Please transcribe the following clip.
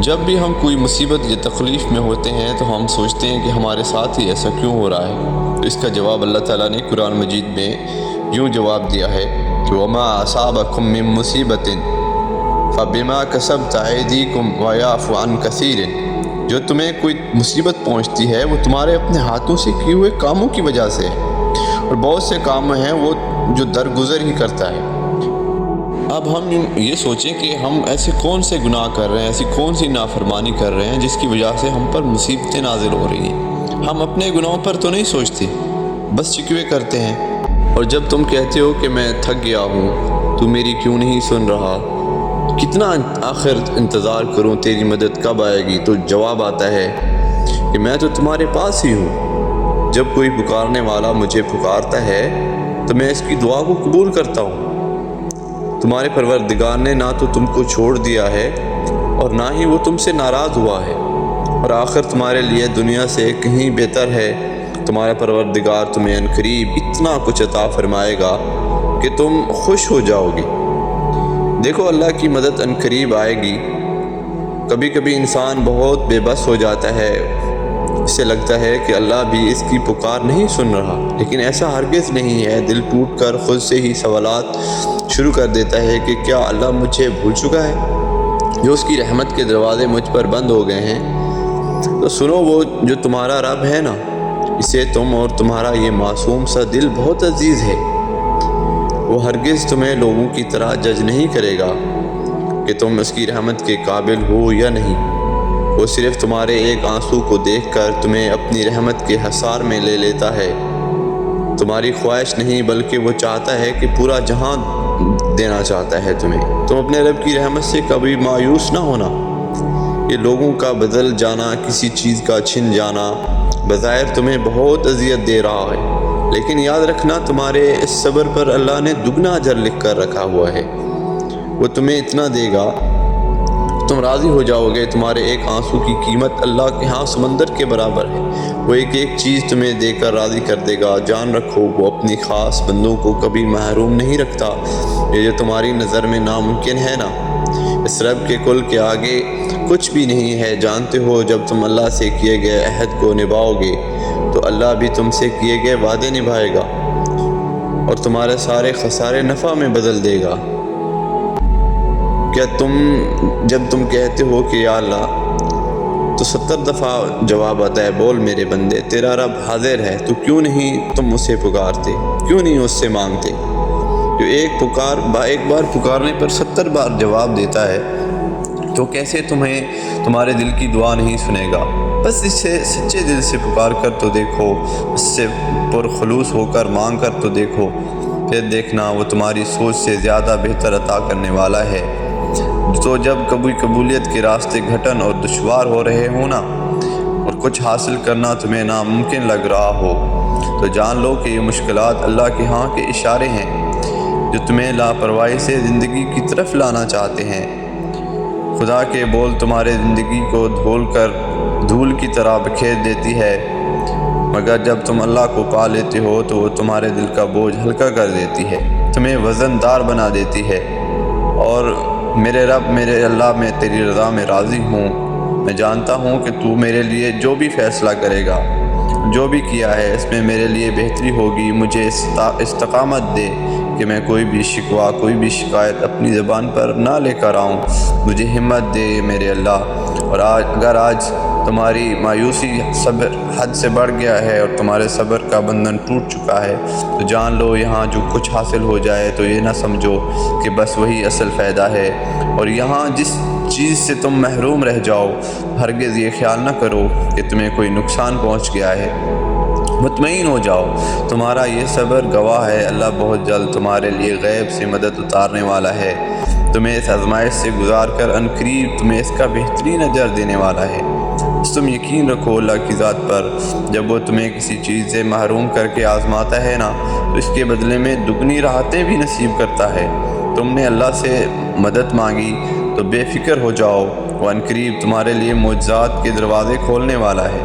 جب بھی ہم کوئی مصیبت یا تکلیف میں ہوتے ہیں تو ہم سوچتے ہیں کہ ہمارے ساتھ ہی ایسا کیوں ہو رہا ہے۔ تو اس کا جواب اللہ تعالیٰ نے قرآن مجید میں یوں جواب دیا ہے کہ وَمَا أَصَابَكُم مِّن مُّصِيبَةٍ فَبِمَا كَسَبَتْ أَيْدِيكُمْ وَيَعْفُو عَن كَثِيرٍ۔ جو تمہیں کوئی مصیبت پہنچتی ہے وہ تمہارے اپنے ہاتھوں سے کیے ہوئے کاموں کی وجہ سے ہے، اور بہت سے کام ہیں وہ جو درگزر ہی کرتا ہے۔ اب ہم یہ سوچیں کہ ہم ایسے کون سے گناہ کر رہے ہیں، ایسی کون سی نافرمانی کر رہے ہیں جس کی وجہ سے ہم پر مصیبتیں نازل ہو رہی ہیں۔ ہم اپنے گناہوں پر تو نہیں سوچتے، بس شکوے کرتے ہیں۔ اور جب تم کہتے ہو کہ میں تھک گیا ہوں، تو میری کیوں نہیں سن رہا، کتنا آخر انتظار کروں، تیری مدد کب آئے گی، تو جواب آتا ہے کہ میں تو تمہارے پاس ہی ہوں۔ جب کوئی پکارنے والا مجھے پکارتا ہے تو میں اس کی دعا کو قبول کرتا ہوں۔ تمہارے پروردگار نے نہ تو تم کو چھوڑ دیا ہے اور نہ ہی وہ تم سے ناراض ہوا ہے، اور آخر تمہارے لیے دنیا سے کہیں بہتر ہے۔ تمہارا پروردگار تمہیں عنقریب اتنا کچھ عطا فرمائے گا کہ تم خوش ہو جاؤ گے۔ دیکھو، اللہ کی مدد عنقریب آئے گی۔ کبھی کبھی انسان بہت بے بس ہو جاتا ہے، اسے لگتا ہے کہ اللہ بھی اس کی پکار نہیں سن رہا، لیکن ایسا ہرگز نہیں ہے۔ دل ٹوٹ کر خود سے ہی سوالات شروع کر دیتا ہے کہ کیا اللہ مجھے بھول چکا ہے، جو اس کی رحمت کے دروازے مجھ پر بند ہو گئے ہیں۔ تو سنو، وہ جو تمہارا رب ہے نا، اسے تم اور تمہارا یہ معصوم سا دل بہت عزیز ہے۔ وہ ہرگز تمہیں لوگوں کی طرح جج نہیں کرے گا کہ تم اس کی رحمت کے قابل ہو یا نہیں۔ وہ صرف تمہارے ایک آنسو کو دیکھ کر تمہیں اپنی رحمت کے حصار میں لے لیتا ہے۔ تمہاری خواہش نہیں، بلکہ وہ چاہتا ہے کہ پورا جہاں دینا چاہتا ہے تمہیں۔ تم اپنے رب کی رحمت سے کبھی مایوس نہ ہونا۔ یہ لوگوں کا بدل جانا، کسی چیز کا چھن جانا بظاہر تمہیں بہت اذیت دے رہا ہے، لیکن یاد رکھنا، تمہارے اس صبر پر اللہ نے دگنا اجر لکھ کر رکھا ہوا ہے۔ وہ تمہیں اتنا دے گا، تم راضی ہو جاؤ گے۔ تمہارے ایک آنسو کی قیمت اللہ کے ہاں سمندر کے برابر ہے۔ وہ ایک ایک چیز تمہیں دے کر راضی کر دے گا۔ جان رکھو، وہ اپنی خاص بندوں کو کبھی محروم نہیں رکھتا۔ یہ جو تمہاری نظر میں ناممکن ہے نا، اس رب کے کل کے آگے کچھ بھی نہیں ہے۔ جانتے ہو، جب تم اللہ سے کیے گئے عہد کو نبھاؤ گے تو اللہ بھی تم سے کیے گئے وعدے نبھائے گا اور تمہارے سارے خسارے نفع میں بدل دے گا۔ کیا جب تم کہتے ہو کہ یا اللہ، تو 70 دفعہ جواب آتا ہے، بول میرے بندے، تیرا رب حاضر ہے، تو کیوں نہیں تم اسے پکارتے، کیوں نہیں اس سے مانگتے؟ جو ایک بار پکارنے پر 70 بار جواب دیتا ہے، تو کیسے تمہارے دل کی دعا نہیں سنے گا؟ بس اسے سچے دل سے پکار کر تو دیکھو، اس سے پرخلوص ہو کر مانگ کر تو دیکھو، پھر دیکھنا وہ تمہاری سوچ سے زیادہ بہتر عطا کرنے والا ہے۔ تو جب کبھی قبولیت کے راستے گھٹن اور دشوار ہو رہے ہوں نا، اور کچھ حاصل کرنا تمہیں ناممکن لگ رہا ہو، تو جان لو کہ یہ مشکلات اللہ کے ہاں کے اشارے ہیں، جو تمہیں لاپرواہی سے زندگی کی طرف لانا چاہتے ہیں۔ خدا کے بول تمہارے زندگی کو دھول کی طرح بکھیر دیتی ہے، مگر جب تم اللہ کو پا لیتے ہو تو وہ تمہارے دل کا بوجھ ہلکا کر دیتی ہے، تمہیں وزن دار بنا دیتی ہے۔ اور میرے رب، میرے اللہ، میں تیری رضا میں راضی ہوں۔ میں جانتا ہوں کہ تو میرے لیے جو بھی فیصلہ کرے گا، جو بھی کیا ہے، اس میں میرے لیے بہتری ہوگی۔ مجھے استقامت دے کہ میں کوئی بھی شکوہ، کوئی بھی شکایت اپنی زبان پر نہ لے کر آؤں۔ مجھے ہمت دے میرے اللہ۔ اور اگر آج تمہاری مایوسی صبر حد سے بڑھ گیا ہے اور تمہارے صبر کا بندھن ٹوٹ چکا ہے، تو جان لو، یہاں جو کچھ حاصل ہو جائے تو یہ نہ سمجھو کہ بس وہی اصل فائدہ ہے، اور یہاں جس چیز سے تم محروم رہ جاؤ، ہرگز یہ خیال نہ کرو کہ تمہیں کوئی نقصان پہنچ گیا ہے۔ مطمئن ہو جاؤ، تمہارا یہ صبر گواہ ہے، اللہ بہت جلد تمہارے لیے غیب سے مدد اتارنے والا ہے۔ تمہیں اس آزمائش سے گزار کر عنقریب تمہیں اس کا بہترین اجر دینے والا ہے۔ بس تم یقین رکھو اللہ کی ذات پر، جب وہ تمہیں کسی چیز سے محروم کر کے آزماتا ہے نا، تو اس کے بدلے میں دگنی راحتیں بھی نصیب کرتا ہے۔ تم نے اللہ سے مدد مانگی تو بے فکر ہو جاؤ، وہ عنقریب تمہارے لیے معجزات کے دروازے کھولنے والا ہے۔